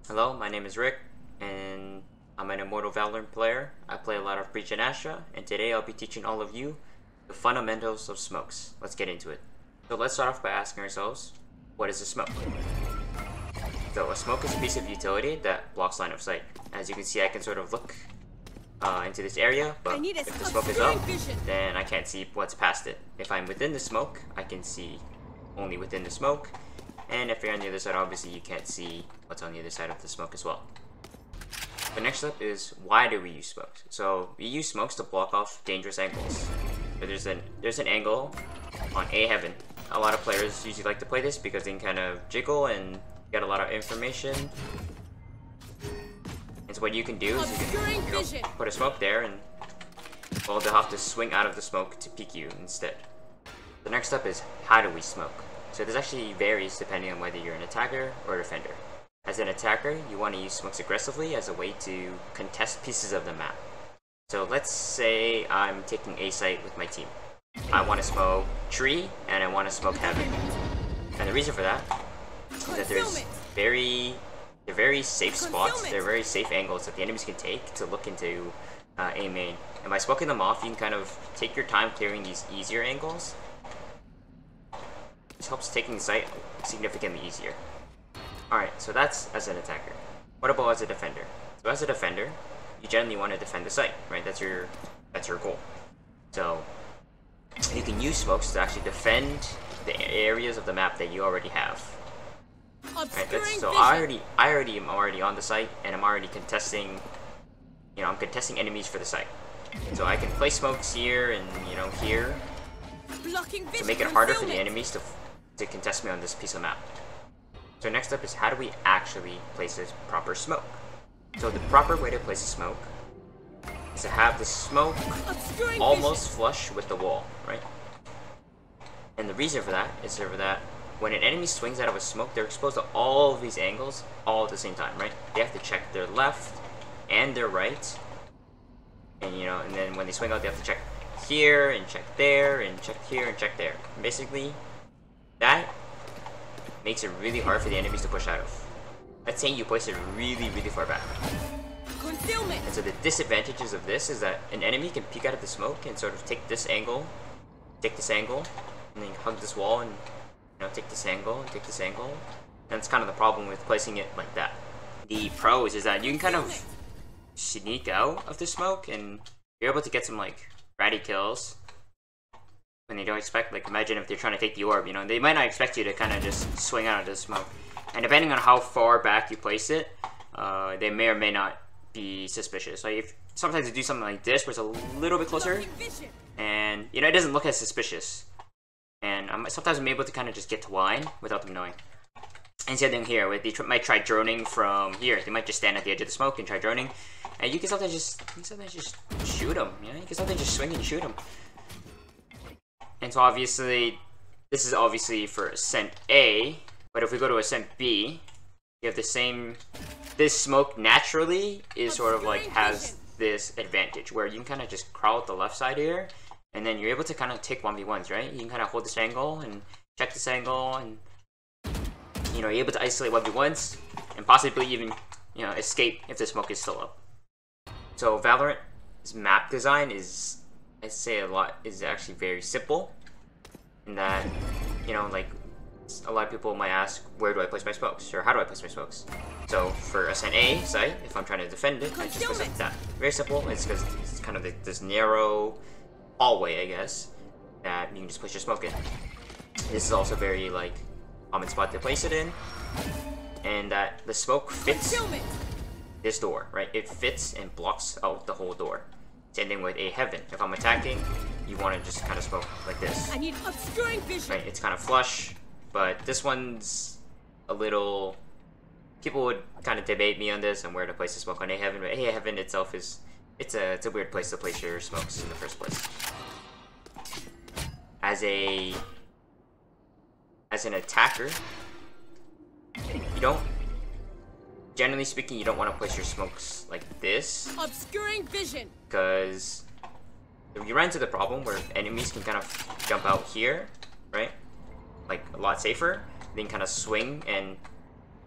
Hello, my name is Rick, and I'm an Immortal Valorant player. I play a lot of Breach and Astra, and today I'll be teaching all of you the fundamentals of smokes. Let's get into it. So let's start off by asking ourselves, what is a smoke? So a smoke is a piece of utility that blocks line of sight. As you can see, I can sort of look into this area, but if the smoke is up, then I can't see what's past it. If I'm within the smoke, I can see only within the smoke. And if you're on the other side, obviously you can't see what's on the other side of the smoke as well. The next step is, why do we use smokes? So we use smokes to block off dangerous angles. So there's an angle on A heaven. A lot of players usually like to play this because they can kind of jiggle and get a lot of information. And so what you can do is you can put a smoke there, and well, they'll have to swing out of the smoke to peek you instead. The next step is, how do we smoke? So this actually varies depending on whether you're an attacker or a defender. As an attacker, you want to use smokes aggressively as a way to contest pieces of the map. So let's say I'm taking A site with my team. I want to smoke tree and I want to smoke heaven. And the reason for that is that they're very safe spots, they're very safe angles that the enemies can take to look into A main. And by smoking them off, you can kind of take your time clearing these easier angles. This helps taking the site significantly easier. Alright, so that's as an attacker. What about as a defender? So as a defender, you generally want to defend the site, right? That's your goal. So you can use smokes to actually defend the areas of the map that you already have. Right, so I already am on the site, and I'm already contesting. I'm contesting enemies for the site. So I can place smokes here and here to make it harder for the enemies to contest me on this piece of map. So next up is, how do we actually place a proper smoke? So the proper way to place a smoke is to have the smoke almost flush with the wall, right? And the reason for that is that when an enemy swings out of a smoke, they're exposed to all of these angles all at the same time, right? They have to check their left and their right, and and then when they swing out, they have to check here and check there and check here and check there. And basically, that makes it really hard for the enemies to push out of. Let's say you place it really, really far back. And so the disadvantages of this is that an enemy can peek out of the smoke and sort of take this angle, and then hug this wall and take this angle and take this angle. And that's kind of the problem with placing it like that. The pros is that you can kind of sneak out of the smoke and you're able to get some like ratty kills when they don't expect. Like, imagine if they're trying to take the orb, they might not expect you to kind of just swing out of the smoke. And depending on how far back you place it, they may or may not be suspicious. Like, if sometimes they do something like this where it's a little bit closer, and it doesn't look as suspicious. And sometimes I'm able to kind of just get to line without them knowing. And same thing here, they might try droning from here. They might just stand at the edge of the smoke and try droning, and you can sometimes just shoot them. You can sometimes just swing and shoot them. And so obviously, this is obviously for Ascent A, but if we go to Ascent B, you have the same. This smoke naturally is sort of like has this advantage where you can kind of just crawl out the left side here, and then you're able to kind of take 1v1s, right? You can kind of hold this angle and check this angle, and you're able to isolate 1v1s and possibly even escape if the smoke is still up. So Valorant's map design is, I'd say, is actually very simple, in that like a lot of people might ask, where do I place my smokes, or how do I place my smokes? So for Ascent A site, if I'm trying to defend it, I just place it like that. Very simple. It's because it's kind of this narrow hallway, I guess, that you can just place your smoke in. This is also very common spot to place it in, and that the smoke fits this door, right? It fits and blocks out the whole door. Same thing with A heaven. If I'm attacking, you want to just kind of smoke like this. I need obscuring vision. Right? It's kind of flush, but this one's a little. People would kind of debate me on this and where to place the smoke on A heaven, but A heaven itself it's a weird place to place your smokes in the first place. As an attacker, generally speaking, you don't want to place your smokes like this. Obscuring vision. Because you run into the problem where enemies can kind of jump out here, right? Like a lot safer. They can kind of swing and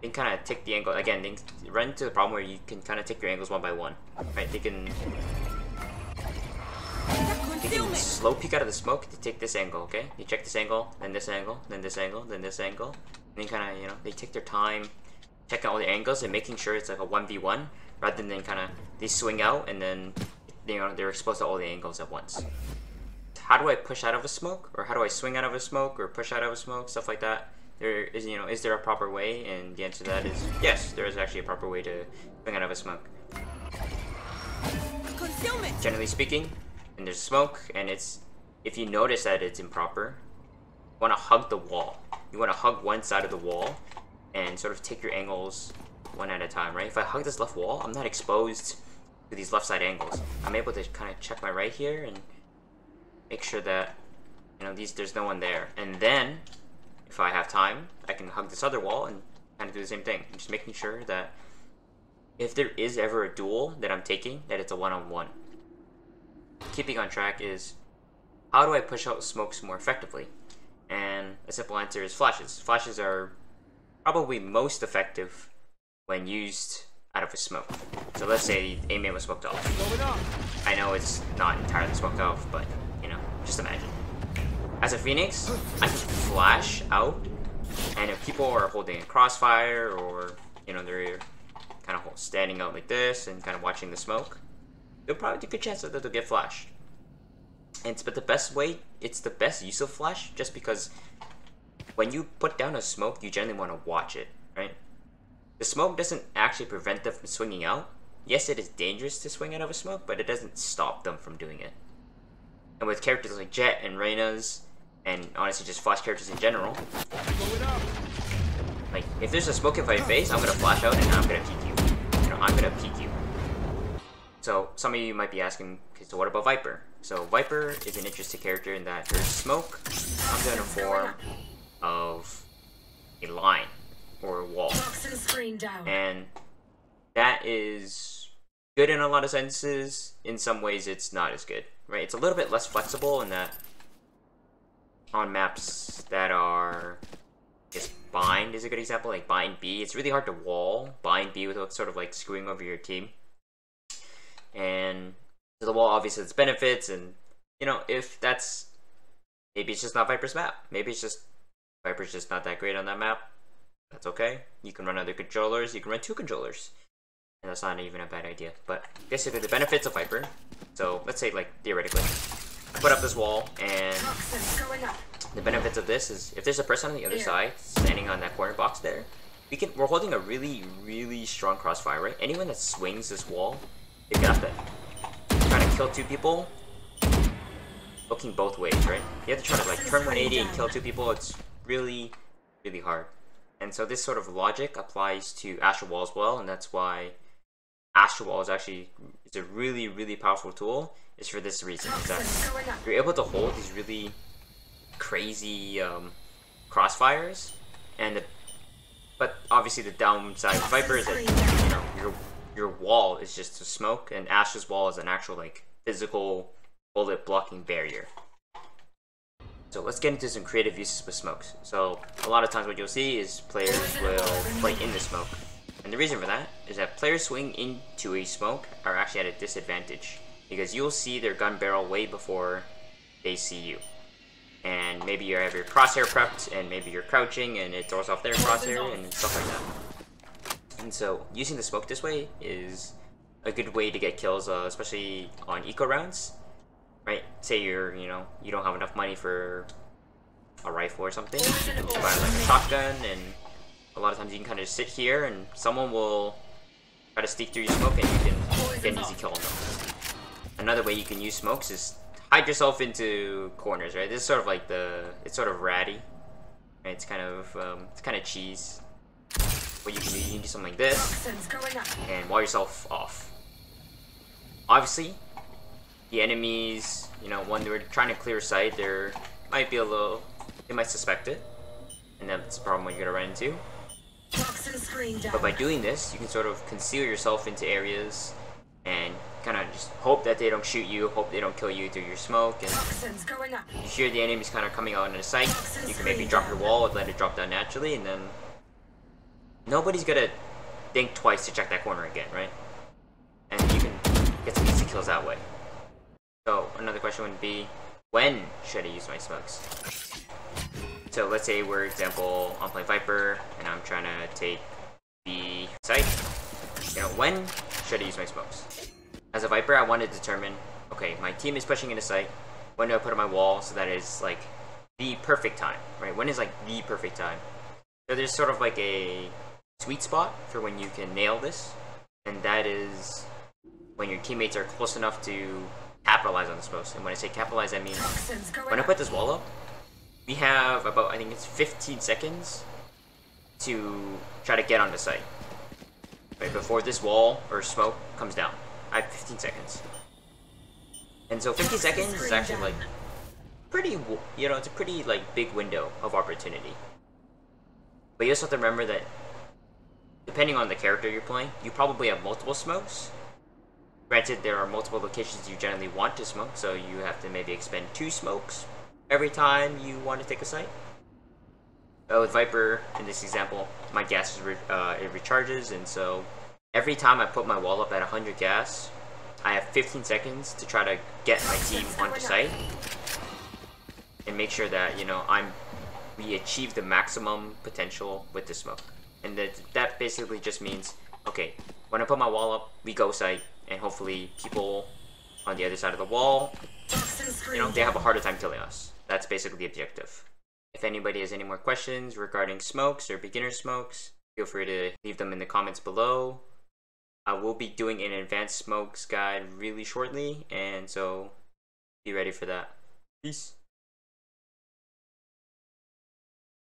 they can kind of take the angle again. They run into the problem where you can kind of take your angles one by one, right? They can slow peek out of the smoke to take this angle. Okay, you check this angle, then this angle, then this angle, then this angle, and then kind of, you know, they take their time checking all the angles and making sure it's like a 1v1 rather than kind of they swing out and then, you know, they're exposed to all the angles at once. How do I push out of a smoke, or how do I swing out of a smoke, or push out of a smoke, stuff like that? There is, you know, is there a proper way? And the answer to that is yes, there is actually a proper way to swing out of a smoke. Generally speaking, when there's smoke and it's, if you notice that it's improper, you want to hug the wall. You want to hug one side of the wall and sort of take your angles one at a time, right? If I hug this left wall, I'm not exposed to these left side angles. I'm able to kind of check my right here and make sure that, you know, there's no one there. And then, if I have time, I can hug this other wall and kind of do the same thing. Just making sure that if there is ever a duel that I'm taking, that it's a one-on-one. Keeping on track is, how do I push out smokes more effectively? And a simple answer is flashes. Flashes are probably most effective when used out of a smoke. So let's say A main was smoked off. I know it's not entirely smoked off, but, you know, just imagine. As a Phoenix, I can flash out, and if people are holding a crossfire, or, you know, they're kind of standing out like this and kind of watching the smoke, there'll probably be a good chance that they'll get flashed. But the best way, it's the best use of flash, just because when you put down a smoke, you generally want to watch it, right? The smoke doesn't actually prevent them from swinging out. Yes, it is dangerous to swing out of a smoke, but it doesn't stop them from doing it. And with characters like Jett and Reyna's, and honestly just flash characters in general, like, if there's a smoke in my face, I'm gonna flash out and I'm gonna peek you. You know, I'm gonna peek you. So some of you might be asking, okay, so what about Viper? So Viper is an interesting character in that her smoke comes in a form of a line or a wall, and that is good in a lot of senses. In some ways, it's not as good, right? It's a little bit less flexible in that on maps that are, just bind is a good example, like bind B. It's really hard to wall bind B without sort of like screwing over your team. And so the wall obviously has benefits, and, you know, if that's, maybe it's just not Viper's map. Maybe it's just, Viper's just not that great on that map. That's okay. You can run other controllers, you can run two controllers. And that's not even a bad idea. But basically the benefits of Viper, so let's say, like, theoretically, I put up this wall, and the benefits of this is, if there's a person on the other side standing on that corner box there, we're holding a really, really strong crossfire, right? Anyone that swings this wall, they got that. Trying to kill two people, looking both ways, right? You have to try to, like, turn 180 and kill two people. It's really, really hard. And so this sort of logic applies to Astra Wall as well, and that's why Astra Wall is actually, it's a really, really powerful tool. Is for this reason, is that you're able to hold these really crazy crossfires, and but obviously the downside of Viper is that, you know, your wall is just a smoke, and Astra's wall is an actual, like, physical bullet blocking barrier. So let's get into some creative uses with smokes. So a lot of times what you'll see is players will play in the smoke, and the reason for that is that players swinging into a smoke are actually at a disadvantage, because you'll see their gun barrel way before they see you. And maybe you have your crosshair prepped, and maybe you're crouching and it throws off their crosshair and stuff like that. And so using the smoke this way is a good way to get kills, especially on eco rounds, right? Say you don't have enough money for a rifle or something, you buy like a shotgun, and a lot of times you can kind of just sit here and someone will try to sneak through your smoke and you can get an easy kill on them. Another way you can use smokes is hide yourself into corners, right? This is sort of like it's sort of ratty, right? It's kind of cheese. What you can do, you can do something like this and wall yourself off. Obviously, the enemies, you know, when they're trying to clear sight, they might suspect it, and that's a problem you're gonna run into. But by doing this, you can sort of conceal yourself into areas and kind of just hope that they don't shoot you, hope they don't kill you through your smoke, and you hear the enemies kind of coming out into sight, you can maybe drop your wall and let it drop down naturally, and then nobody's gonna think twice to check that corner again, right? And you can get some easy kills that way. So another question would be, when should I use my smokes? So let's say, for example, I'm playing Viper and I'm trying to take the site. You know, when should I use my smokes? As a Viper, I want to determine, okay, my team is pushing into site. When do I put on my wall so that is like the perfect time, right? When is like the perfect time? So there's sort of like a sweet spot for when you can nail this, and that is when your teammates are close enough to capitalize on the smokes. And when I say capitalize, I mean when I put this wall up, we have about, I think it's 15 seconds to try to get on the site. Right before this wall or smoke comes down, I have 15 seconds. And so 50 seconds is actually like pretty, you know, it's a pretty like big window of opportunity. But you also have to remember that depending on the character you're playing, you probably have multiple smokes. Granted, there are multiple locations you generally want to smoke, so you have to maybe expend 2 smokes every time you want to take a site. But with Viper, in this example, my gas is it recharges, and so every time I put my wall up at 100 gas, I have 15 seconds to try to get my team onto site and make sure that, you know, we achieve the maximum potential with the smoke. And that basically just means, okay, when I put my wall up, we go site, and hopefully people on the other side of the wall, you know, they have a harder time killing us. That's basically the objective. If anybody has any more questions regarding smokes or beginner smokes, feel free to leave them in the comments below. I will be doing an advanced smokes guide really shortly, and so be ready for that. Peace.